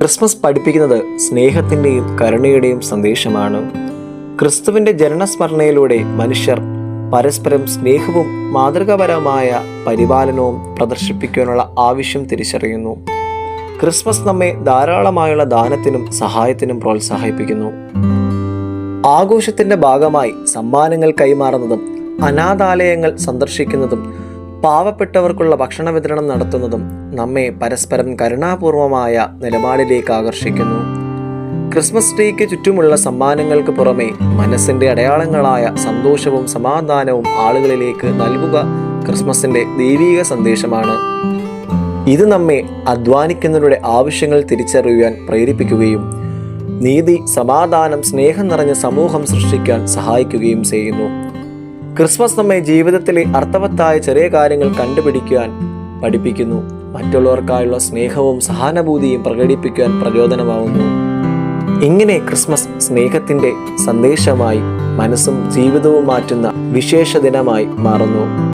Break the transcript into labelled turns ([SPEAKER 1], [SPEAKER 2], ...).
[SPEAKER 1] Christmas പഠിപ്പിക്കുന്നത് സ്നേഹത്തിൻ്റെയും കരുണയുടെയും സന്ദേശമാണ്. ക്രിസ്തുവിൻ്റെ ജനനസ്മരണയിലൂടെ മനുഷ്യർ പരസ്പരം സ്നേഹവും മാതൃകാപരമായ പരിപാലനവും പ്രദർശിപ്പിക്കാനുള്ള ആവശ്യം തിരിച്ചറിയുന്നു. ക്രിസ്മസ് നമ്മെ ധാരാളമായുള്ള ദാനത്തിനും സഹായത്തിനും പ്രോത്സാഹിപ്പിക്കുന്നു. ആഘോഷത്തിൻ്റെ ഭാഗമായി സമ്മാനങ്ങൾ കൈമാറുന്നതും അനാഥാലയങ്ങൾ സന്ദർശിക്കുന്നതും പാവപ്പെട്ടവർക്കുള്ള ഭക്ഷണ വിതരണം നടത്തുന്നതും നമ്മെ പരസ്പരം കരുണാപൂർവമായ നിലപാടിലേക്ക് ആകർഷിക്കുന്നു. ക്രിസ്മസ് ട്രീക്ക് ചുറ്റുമുള്ള സമ്മാനങ്ങൾക്ക് പുറമെ മനസ്സിൻ്റെ അടയാളങ്ങളായ സന്തോഷവും സമാധാനവും ആളുകളിലേക്ക് നൽകുക ക്രിസ്മസിൻ്റെ ദൈവിക സന്ദേശമാണ്. ഇത് നമ്മെ അധ്വാനിക്കുന്നവരുടെ ആവശ്യങ്ങൾ തിരിച്ചറിയുവാൻ പ്രേരിപ്പിക്കുകയും നീതി, സമാധാനം, സ്നേഹം നിറഞ്ഞ സമൂഹം സൃഷ്ടിക്കാൻ സഹായിക്കുകയും ചെയ്യുന്നു. ക്രിസ്മസ് നമ്മെ ജീവിതത്തിലെ അർത്ഥവത്തായ ചെറിയ കാര്യങ്ങൾ കണ്ടുപിടിക്കുവാൻ പഠിപ്പിക്കുന്നു. മറ്റുള്ളവർക്കായുള്ള സ്നേഹവും സഹാനുഭൂതിയും പ്രകടിപ്പിക്കുവാൻ പ്രചോദനമാവുന്നു. ഇങ്ങനെ ക്രിസ്മസ് സ്നേഹത്തിൻ്റെ സന്ദേശമായി മനസ്സും ജീവിതവും മാറ്റുന്ന വിശേഷ ദിനമായി മാറുന്നു.